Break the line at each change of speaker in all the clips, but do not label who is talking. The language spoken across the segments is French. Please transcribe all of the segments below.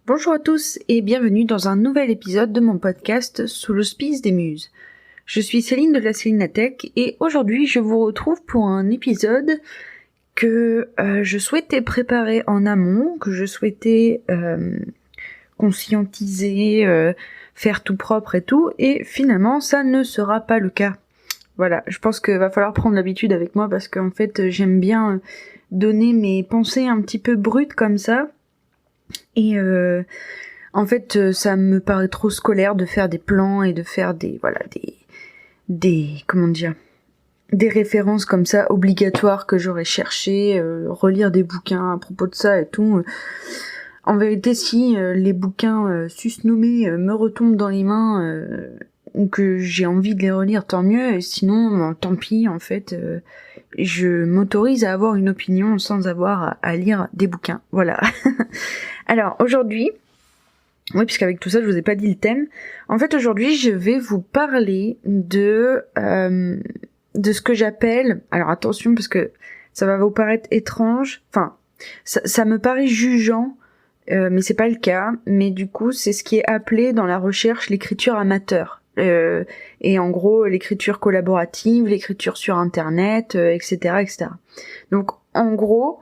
Bonjour à tous et bienvenue dans un nouvel épisode de mon podcast Sous l'auspice des Muses. Je suis Céline de la Célinatech et aujourd'hui je vous retrouve pour un épisode que je souhaitais préparer en amont, que je souhaitais conscientiser, faire tout propre et tout, et finalement ça ne sera pas le cas. Voilà, je pense qu'il va falloir prendre l'habitude avec moi parce qu'en fait j'aime bien donner mes pensées un petit peu brutes comme ça. Et en fait, ça me paraît trop scolaire de faire des plans et de faire des références comme ça obligatoires que j'aurais cherché, relire des bouquins à propos de ça et tout. En vérité, si les bouquins susnommés me retombent dans les mains ou que j'ai envie de les relire, tant mieux. Et sinon, tant pis. En fait, je m'autorise à avoir une opinion sans avoir à lire des bouquins. Voilà. Alors aujourd'hui, oui, puisqu'avec tout ça, je vous ai pas dit le thème. En fait, aujourd'hui, je vais vous parler de ce que j'appelle. Alors attention, parce que ça va vous paraître étrange. Enfin, ça me paraît jugeant, mais c'est pas le cas. Mais du coup, c'est ce qui est appelé dans la recherche l'écriture amateur. Et en gros, l'écriture collaborative, l'écriture sur Internet, etc., etc. Donc, en gros,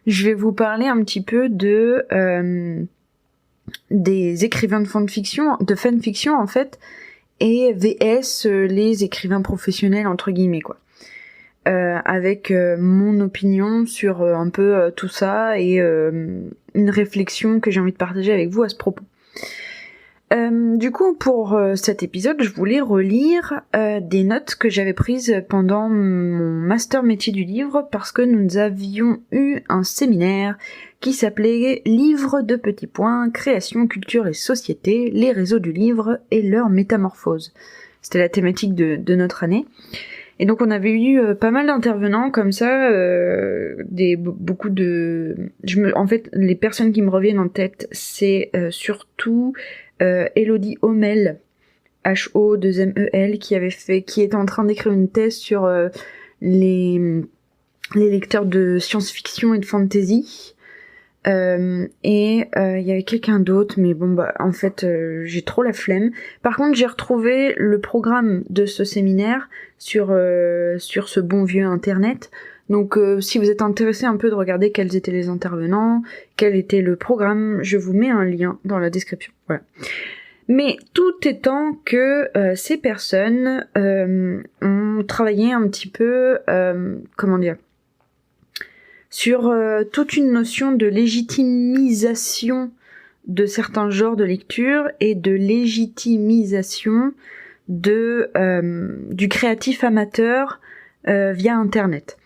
je vais vous parler un petit peu de des écrivains de fanfiction en fait, et VS les écrivains professionnels entre guillemets quoi. Avec mon opinion sur un peu tout ça et une réflexion que j'ai envie de partager avec vous à ce propos. Du coup, pour cet épisode, je voulais relire des notes que j'avais prises pendant mon master métier du livre parce que nous avions eu un séminaire qui s'appelait Livre de petits points, création, culture et société, les réseaux du livre et leur métamorphose. C'était la thématique de notre année. Et donc on avait eu pas mal d'intervenants comme ça, en fait, les personnes qui me reviennent en tête, c'est surtout Elodie Homel, H-O-2-M-E-L, qui est en train d'écrire une thèse sur les lecteurs de science-fiction et de fantasy. Et il y avait quelqu'un d'autre, mais bon bah en fait j'ai trop la flemme. Par contre j'ai retrouvé le programme de ce séminaire sur ce bon vieux internet. Donc si vous êtes intéressé un peu de regarder quels étaient les intervenants, quel était le programme, je vous mets un lien dans la description. Voilà. Mais tout étant que ces personnes ont travaillé un petit peu, sur toute une notion de légitimisation de certains genres de lecture et de légitimisation du créatif amateur via Internet.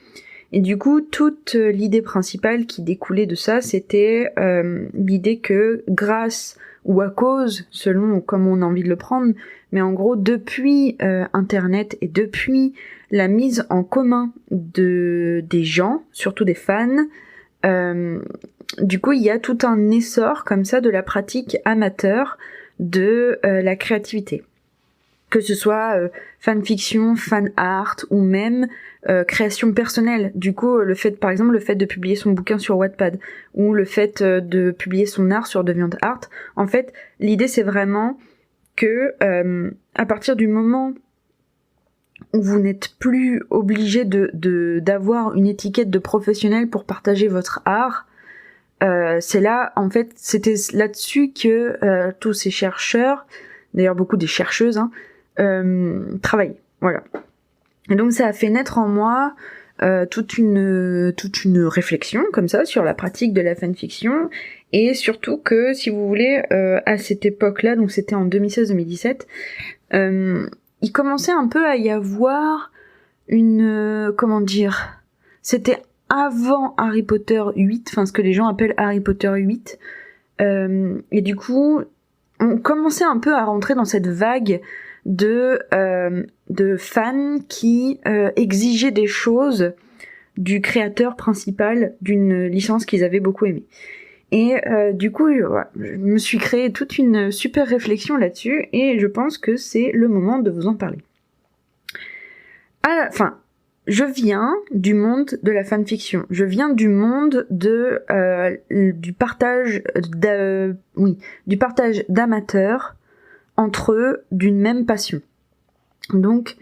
Et du coup, toute l'idée principale qui découlait de ça, c'était l'idée que grâce ou à cause, selon comment on a envie de le prendre, mais en gros, depuis Internet et depuis la mise en commun des gens, surtout des fans, du coup, il y a tout un essor comme ça de la pratique amateur de la créativité. Que ce soit fanfiction, fan art ou même création personnelle. Du coup, par exemple, le fait de publier son bouquin sur Wattpad ou le fait de publier son art sur DeviantArt, en fait, l'idée c'est vraiment que à partir du moment où vous n'êtes plus obligé d'avoir une étiquette de professionnel pour partager votre art, c'est là, en fait, c'était là-dessus que tous ces chercheurs, d'ailleurs beaucoup des chercheuses, travaillent. Voilà. Et donc ça a fait naître en moi toute une réflexion comme ça sur la pratique de la fanfiction et surtout que si vous voulez à cette époque-là, donc c'était en 2016-2017, il commençait un peu à y avoir c'était avant Harry Potter 8, enfin ce que les gens appellent Harry Potter 8, et du coup on commençait un peu à rentrer dans cette vague de fans qui exigeaient des choses du créateur principal d'une licence qu'ils avaient beaucoup aimée. Et du coup, je me suis créé toute une super réflexion là-dessus et je pense que c'est le moment de vous en parler. je viens du monde de la fanfiction. Je viens du monde du partage d'amateurs entre eux d'une même passion. Donc,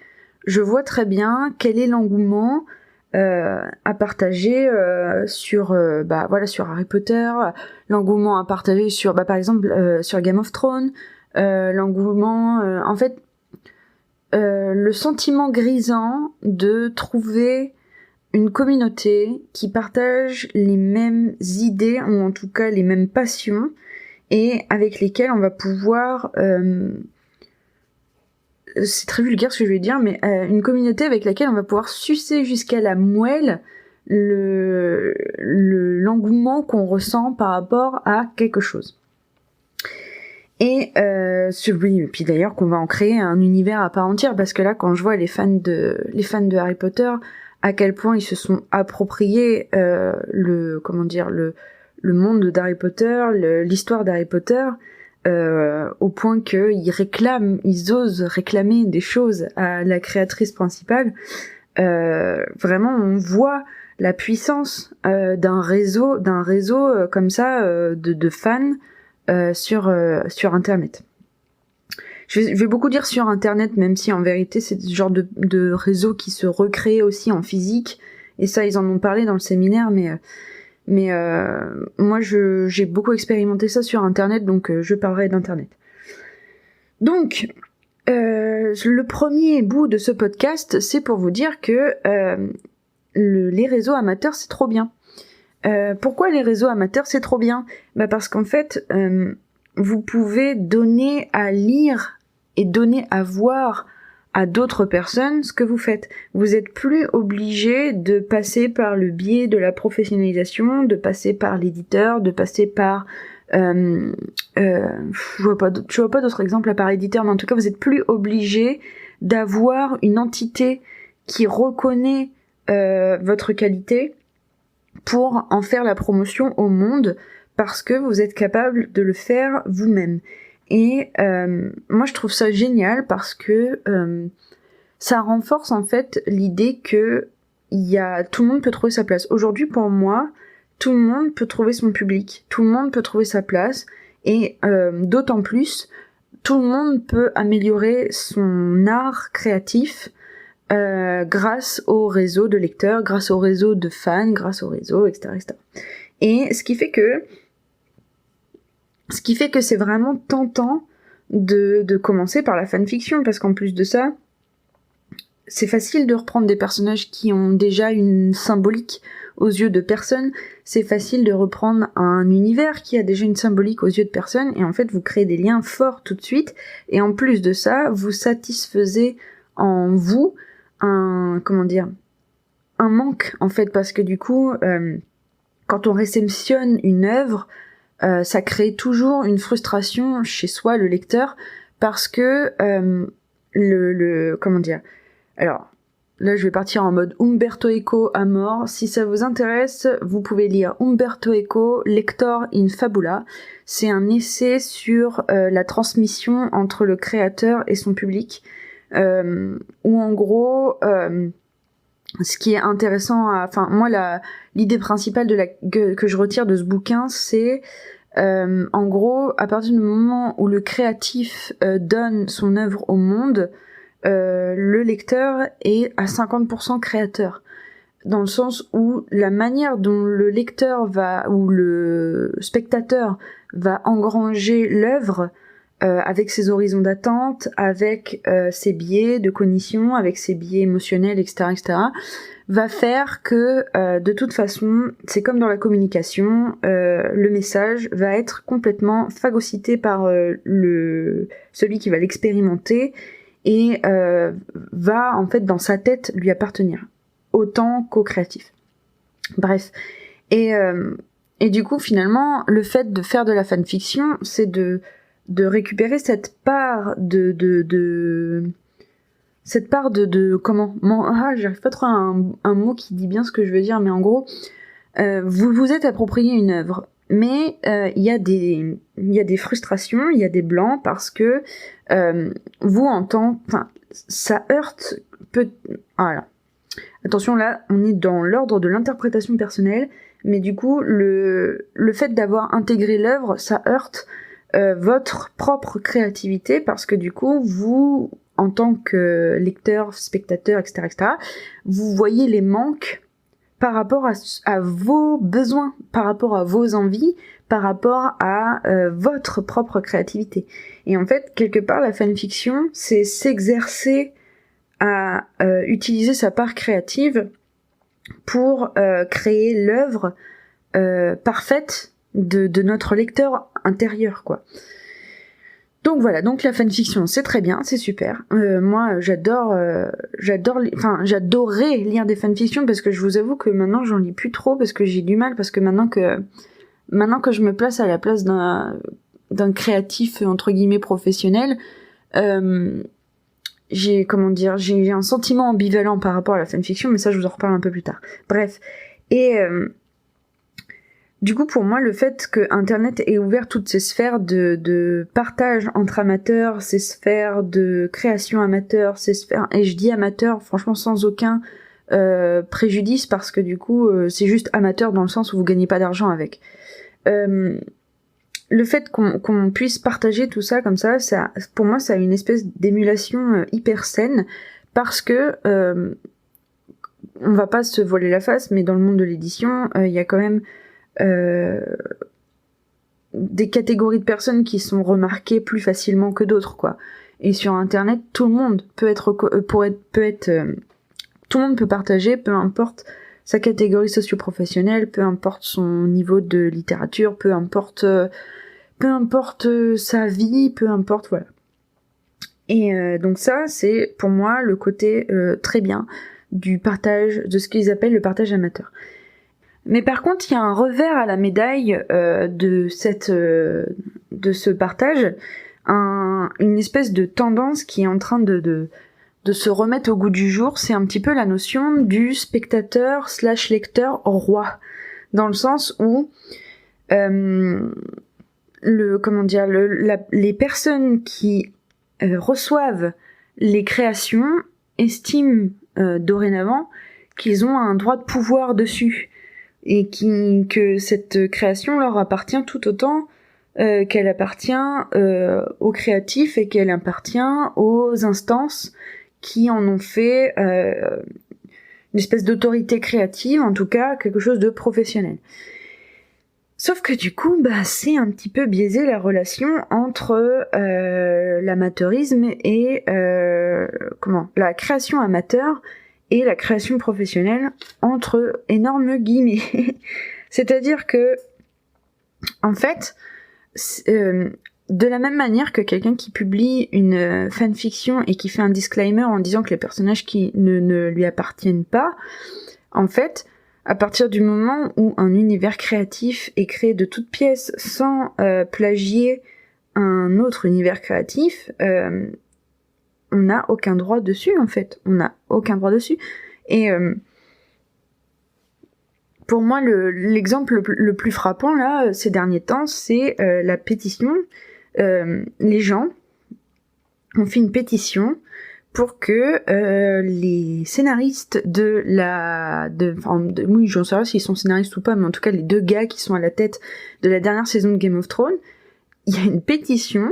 je vois très bien quel est l'engouement à partager sur Harry Potter, l'engouement à partager sur par exemple sur Game of Thrones, l'engouement le sentiment grisant de trouver une communauté qui partage les mêmes idées ou en tout cas les mêmes passions et avec lesquelles on va pouvoir c'est très vulgaire ce que je vais dire, mais une communauté avec laquelle on va pouvoir sucer jusqu'à la moelle l'engouement qu'on ressent par rapport à quelque chose. Et puis d'ailleurs qu'on va en créer un univers à part entière, parce que là quand je vois les fans de Harry Potter, à quel point ils se sont appropriés le monde d'Harry Potter, l'histoire d'Harry Potter, au point ils osent réclamer des choses à la créatrice principale. Vraiment, on voit la puissance d'un réseau comme ça de fans sur Internet. Je vais beaucoup dire sur Internet, même si en vérité c'est ce genre de réseau qui se recrée aussi en physique. Et ça, ils en ont parlé dans le séminaire, mais moi j'ai beaucoup expérimenté ça sur Internet, donc je parlerai d'Internet. Donc le premier bout de ce podcast, c'est pour vous dire que les réseaux amateurs, c'est trop bien. Pourquoi les réseaux amateurs, c'est trop bien ? Parce qu'en fait, vous pouvez donner à lire et donner à voir à d'autres personnes ce que vous faites. Vous êtes plus obligé de passer par le biais de la professionnalisation, de passer par l'éditeur, de passer par je vois pas d'autres exemples à part éditeur, mais en tout cas vous êtes plus obligé d'avoir une entité qui reconnaît votre qualité pour en faire la promotion au monde, parce que vous êtes capable de le faire vous-même. Et moi je trouve ça génial parce que ça renforce en fait l'idée que tout le monde peut trouver sa place. Aujourd'hui pour moi, tout le monde peut trouver son public, tout le monde peut trouver sa place, et d'autant plus, tout le monde peut améliorer son art créatif grâce au réseau de lecteurs, grâce au réseau de fans, grâce au réseau, etc. etc. Et ce qui fait que c'est vraiment tentant de commencer par la fanfiction, parce qu'en plus de ça, c'est facile de reprendre des personnages qui ont déjà une symbolique aux yeux de personnes, c'est facile de reprendre un univers qui a déjà une symbolique aux yeux de personnes, et en fait vous créez des liens forts tout de suite, et en plus de ça, vous satisfaisez en vous un manque en fait, parce que du coup quand on réceptionne une œuvre, ça crée toujours une frustration chez soi, le lecteur, parce que alors là je vais partir en mode Umberto Eco à mort. Si ça vous intéresse, vous pouvez lire Umberto Eco, Lector in Fabula. C'est un essai sur la transmission entre le créateur et son public, où en gros ce qui est intéressant, l'idée principale que je retire de ce bouquin, c'est en gros, à partir du moment où le créatif donne son œuvre au monde, le lecteur est à 50% créateur. Dans le sens où la manière dont le lecteur ou le spectateur va engranger l'œuvre, avec ses horizons d'attente, avec ses biais de cognition, avec ses biais émotionnels, etc., etc., va faire que, de toute façon, c'est comme dans la communication, le message va être complètement phagocyté par celui qui va l'expérimenter, et va, en fait, dans sa tête, lui appartenir, autant qu'au créatif. Bref. Et du coup, finalement, le fait de faire de la fanfiction, c'est de récupérer cette part j'arrive pas trop à un mot qui dit bien ce que je veux dire, mais en gros, vous vous êtes approprié une œuvre, mais il y a des frustrations, il y a des blancs, parce que ça heurte Attention, là, on est dans l'ordre de l'interprétation personnelle, mais du coup, le fait d'avoir intégré l'œuvre, ça heurte votre propre créativité, parce que du coup, vous, en tant que lecteur, spectateur, etc., vous voyez les manques par rapport à vos besoins, par rapport à vos envies, par rapport à votre propre créativité. Et en fait, quelque part, la fanfiction, c'est s'exercer à utiliser sa part créative pour créer l'œuvre parfaite de notre lecteur intérieur, quoi. Donc voilà, donc la fanfiction, c'est très bien, c'est super. Moi, j'adorais lire des fanfictions, parce que je vous avoue que maintenant, j'en lis plus trop, parce que j'ai du mal, parce que maintenant que je me place à la place d'un créatif, entre guillemets, professionnel, j'ai un sentiment ambivalent par rapport à la fanfiction, mais ça, je vous en reparle un peu plus tard. Bref. Et du coup, pour moi, le fait que Internet ait ouvert toutes ces sphères de partage entre amateurs, ces sphères de création amateur, ces sphères, et je dis amateur, franchement, sans aucun préjudice, parce que du coup, c'est juste amateur dans le sens où vous gagnez pas d'argent avec. Le fait qu'on puisse partager tout ça comme ça, pour moi, ça a une espèce d'émulation hyper saine, parce que on va pas se voiler la face, mais dans le monde de l'édition, il y a quand même des catégories de personnes qui sont remarquées plus facilement que d'autres, quoi. Et sur Internet, tout le monde peut tout le monde peut partager, peu importe sa catégorie socio-professionnelle, peu importe son niveau de littérature, peu importe sa vie, peu importe, voilà. Et donc ça, c'est pour moi le côté très bien du partage, de ce qu'ils appellent le partage amateur. Mais par contre, il y a un revers à la médaille de ce partage, une espèce de tendance qui est en train de se remettre au goût du jour. C'est un petit peu la notion du spectateur / lecteur roi, dans le sens où les personnes qui reçoivent les créations estiment dorénavant qu'ils ont un droit de pouvoir dessus, et que cette création leur appartient tout autant qu'elle appartient aux créatifs, et qu'elle appartient aux instances qui en ont fait une espèce d'autorité créative, en tout cas quelque chose de professionnel. Sauf que du coup, c'est un petit peu biaisé la relation entre l'amateurisme et la création amateur et la création professionnelle, entre énormes guillemets. C'est-à-dire que, en fait, de la même manière que quelqu'un qui publie une fanfiction et qui fait un disclaimer en disant que les personnages qui ne lui appartiennent pas, en fait, à partir du moment où un univers créatif est créé de toutes pièces sans plagier un autre univers créatif, on n'a aucun droit dessus, en fait. On n'a aucun droit dessus. Et pour moi, l'exemple le plus frappant, là, ces derniers temps, c'est la pétition. Les gens ont fait une pétition pour que les scénaristes oui, j'en sais pas s'ils sont scénaristes ou pas, mais en tout cas, les 2 gars qui sont à la tête de la dernière saison de Game of Thrones, il y a une pétition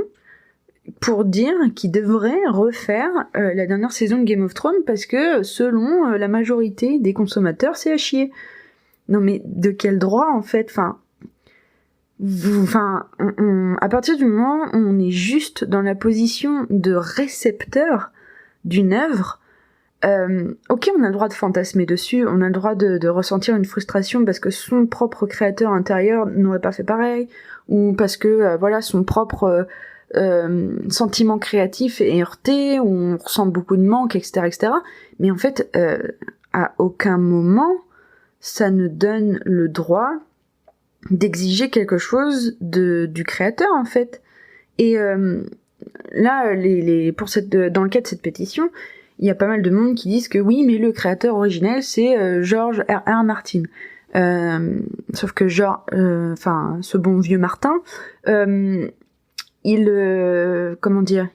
pour dire qu'ils devraient refaire la dernière saison de Game of Thrones, parce que selon la majorité des consommateurs, c'est à chier. Non mais de quel droit, en fait? À partir du moment où on est juste dans la position de récepteur d'une œuvre, ok, on a le droit de fantasmer dessus, on a le droit de ressentir une frustration parce que son propre créateur intérieur n'aurait pas fait pareil, ou parce que son propre sentiment créatif est heurté, où on ressent beaucoup de manque, etc. Mais en fait, à aucun moment, ça ne donne le droit d'exiger quelque chose du créateur, en fait. Et là, dans le cas de cette pétition, il y a pas mal de monde qui disent que oui, mais le créateur originel, c'est George R.R. Martin. Sauf que ce bon vieux Martin, il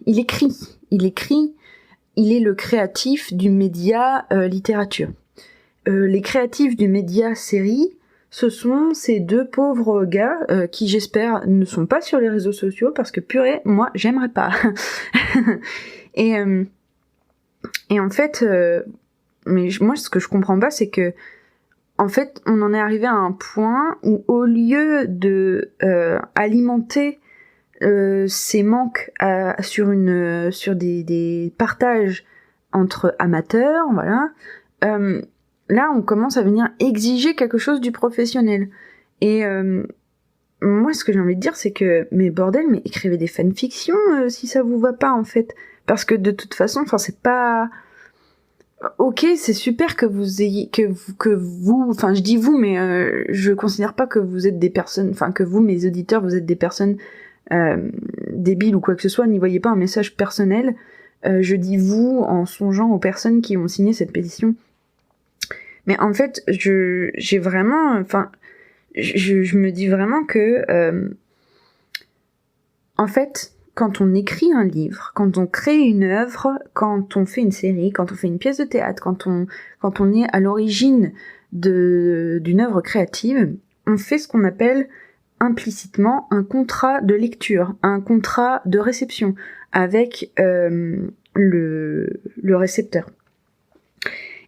écrit, il est le créatif du média littérature. les créatifs du média série, ce sont ces deux pauvres gars qui, j'espère, ne sont pas sur les réseaux sociaux parce que purée, moi, j'aimerais pas. et en fait, mais moi, ce que je comprends pas, c'est que en fait, on en est arrivé à un point où, au lieu de alimenter ces manques sur des partages entre amateurs, voilà, là, on commence à venir exiger quelque chose du professionnel. Et moi, ce que j'ai envie de dire, c'est que, mais bordel, mais écrivez des fanfictions si ça vous va pas, en fait. Parce que de toute façon, enfin, c'est pas... Ok, c'est super que vous ayez, enfin, je dis vous, mais je considère pas que vous êtes des personnes, enfin, que vous, mes auditeurs, vous êtes des personnes débiles ou quoi que ce soit, n'y voyez pas un message personnel. Je dis vous en songeant aux personnes qui ont signé cette pétition. Mais en fait, j'ai vraiment, enfin, je me dis vraiment que, en fait, quand on écrit un livre, quand on crée une œuvre, quand on fait une série, quand on fait une pièce de théâtre, quand on est à l'origine d'une œuvre créative, on fait ce qu'on appelle implicitement un contrat de lecture, un contrat de réception avec le récepteur.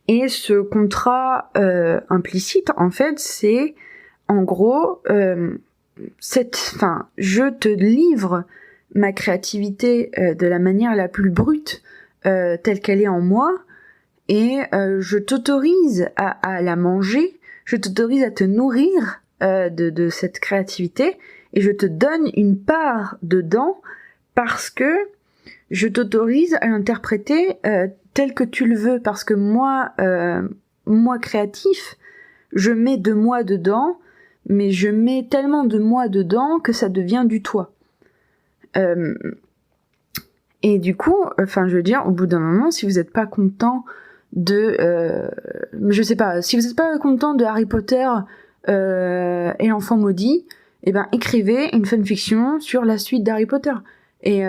Et ce contrat implicite, en fait, c'est en gros je te livre ma créativité de la manière la plus brute telle qu'elle est en moi, et je t'autorise à la manger, je t'autorise à te nourrir de cette créativité, et je te donne une part dedans parce que je t'autorise à l'interpréter tel que tu le veux, parce que moi créatif, je mets de moi dedans, mais je mets tellement de moi dedans que ça devient du toi. Et du coup, enfin, je veux dire, au bout d'un moment, si vous n'êtes pas content de, je sais pas, si vous n'êtes pas content de Harry Potter et l'enfant maudit, eh ben, écrivez une fanfiction sur la suite d'Harry Potter. Et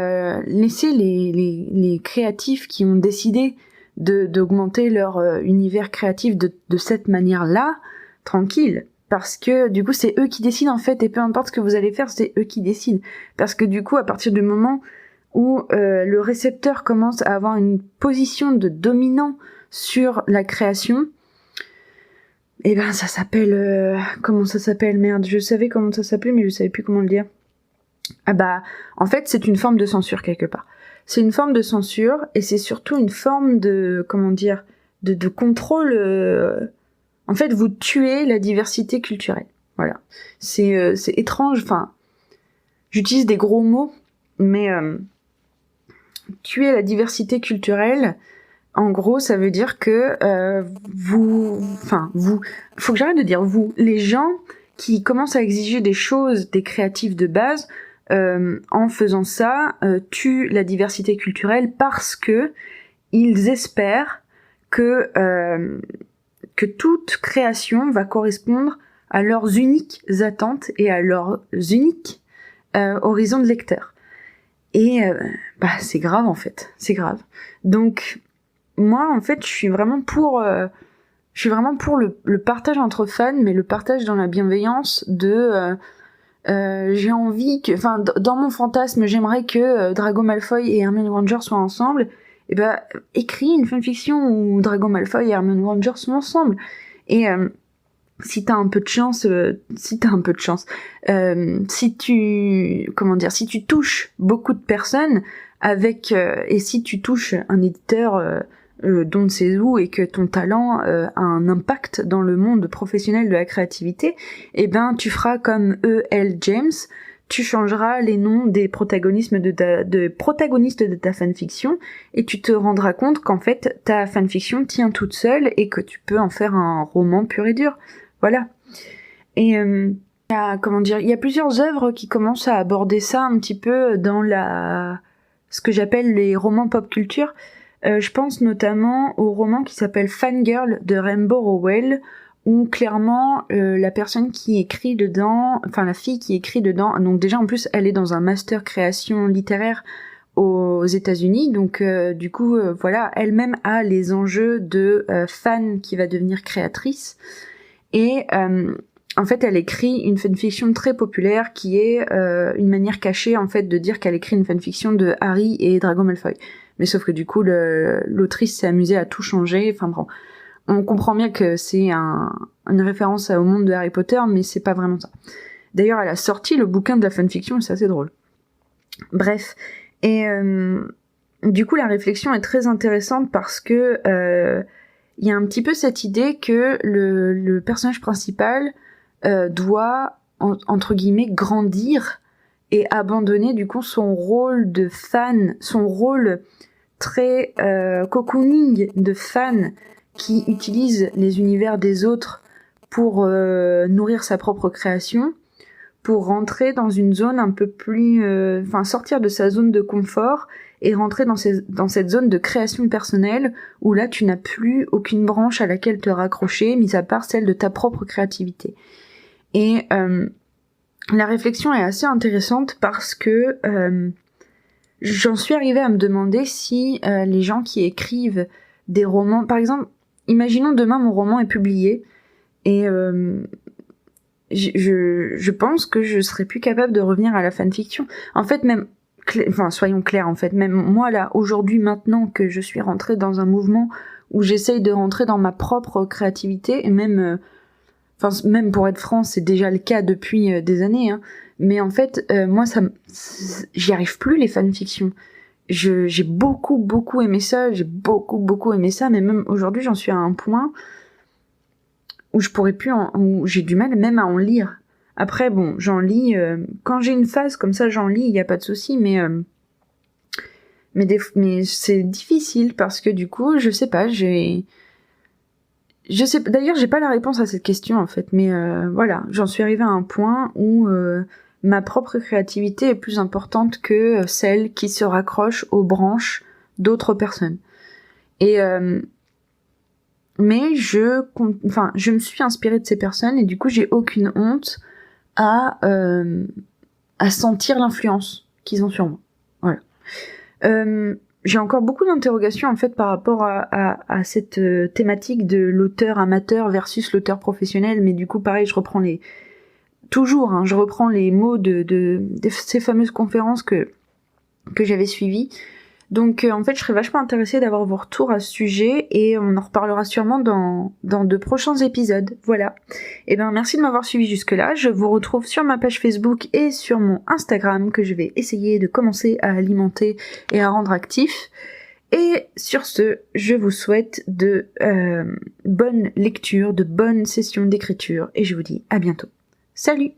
laissez les créatifs qui ont décidé d'augmenter leur univers créatif de cette manière-là, tranquille. Parce que du coup, c'est eux qui décident en fait, et peu importe ce que vous allez faire, c'est eux qui décident. Parce que du coup, à partir du moment où le récepteur commence à avoir une position de dominant sur la création, eh ben ça s'appelle... comment ça s'appelle ? Merde, je savais comment ça s'appelait, mais je savais plus comment le dire. Ah bah, en fait, c'est une forme de censure quelque part. C'est une forme de censure, et c'est surtout une forme de, comment dire, de contrôle... En fait, vous tuez la diversité culturelle. Voilà. C'est étrange, enfin... J'utilise des gros mots, mais... tuer la diversité culturelle, en gros, ça veut dire que vous... Faut que j'arrête de dire vous. Les gens qui commencent à exiger des choses des créatifs de base, en faisant ça, tuent la diversité culturelle parce que ils espèrent que toute création va correspondre à leurs uniques attentes et à leurs uniques horizons de lecteurs. Et c'est grave en fait, c'est grave. Donc moi en fait je suis vraiment pour le partage entre fans, mais le partage dans la bienveillance de j'ai envie que, enfin dans mon fantasme j'aimerais que Drago Malfoy et Hermione Granger soient ensemble. Et écris une fanfiction où Drago Malfoy et Hermione Granger sont ensemble. Et si t'as un peu de chance, si tu touches beaucoup de personnes avec, et si tu touches un éditeur d'on ne sait où et que ton talent a un impact dans le monde professionnel de la créativité, eh ben tu feras comme E.L. James, tu changeras les noms des protagonistes de ta fanfiction et tu te rendras compte qu'en fait ta fanfiction tient toute seule et que tu peux en faire un roman pur et dur. Voilà. Et il y a plusieurs œuvres qui commencent à aborder ça un petit peu dans ce que j'appelle les romans pop culture. Je pense notamment au roman qui s'appelle Fangirl de Rainbow Rowell, où clairement la personne qui écrit dedans, enfin la fille qui écrit dedans, donc déjà en plus elle est dans un master création littéraire aux États-Unis, donc du coup voilà, elle-même a les enjeux de fan qui va devenir créatrice, et en fait elle écrit une fanfiction très populaire qui est une manière cachée en fait de dire qu'elle écrit une fanfiction de Harry et Drago Malfoy, mais sauf que du coup l'autrice s'est amusée à tout changer, enfin bon, on comprend bien que c'est une référence au monde de Harry Potter, mais c'est pas vraiment ça. D'ailleurs elle a sorti le bouquin de la fanfiction et c'est assez drôle. Bref, et du coup la réflexion est très intéressante parce que y a un petit peu cette idée que le personnage principal doit entre guillemets grandir et abandonner du coup son rôle de fan, son rôle très cocooning de fan qui utilise les univers des autres pour nourrir sa propre création, pour rentrer dans une zone un peu plus... sortir de sa zone de confort et rentrer dans cette zone de création personnelle où là tu n'as plus aucune branche à laquelle te raccrocher, mis à part celle de ta propre créativité. Et la réflexion est assez intéressante parce que j'en suis arrivée à me demander si les gens qui écrivent des romans... Par exemple, imaginons demain mon roman est publié et... je pense que je serais plus capable de revenir à la fanfiction. En fait, même, soyons clairs, en fait, même moi là, aujourd'hui, maintenant que je suis rentrée dans un mouvement où j'essaye de rentrer dans ma propre créativité, et même, même pour être franc, c'est déjà le cas depuis des années, hein, mais en fait, moi, j'y arrive plus les fanfictions. J'ai beaucoup aimé ça, mais même aujourd'hui, j'en suis à un point où je pourrais plus où j'ai du mal même à en lire. Après bon, j'en lis quand j'ai une phase comme ça, j'en lis, il y a pas de souci, mais c'est difficile parce que du coup, je sais pas, d'ailleurs, j'ai pas la réponse à cette question en fait, mais voilà, j'en suis arrivée à un point où ma propre créativité est plus importante que celle qui se raccroche aux branches d'autres personnes. Et mais je me suis inspirée de ces personnes et du coup j'ai aucune honte à sentir l'influence qu'ils ont sur moi. Voilà. J'ai encore beaucoup d'interrogations en fait par rapport à cette thématique de l'auteur amateur versus l'auteur professionnel, mais du coup pareil, je reprends les mots de ces fameuses conférences que j'avais suivies. Donc en fait je serais vachement intéressée d'avoir vos retours à ce sujet et on en reparlera sûrement dans de prochains épisodes. Voilà. Et ben merci de m'avoir suivi jusque là. Je vous retrouve sur ma page Facebook et sur mon Instagram que je vais essayer de commencer à alimenter et à rendre actif. Et sur ce, je vous souhaite de bonnes lectures, de bonnes sessions d'écriture et je vous dis à bientôt. Salut!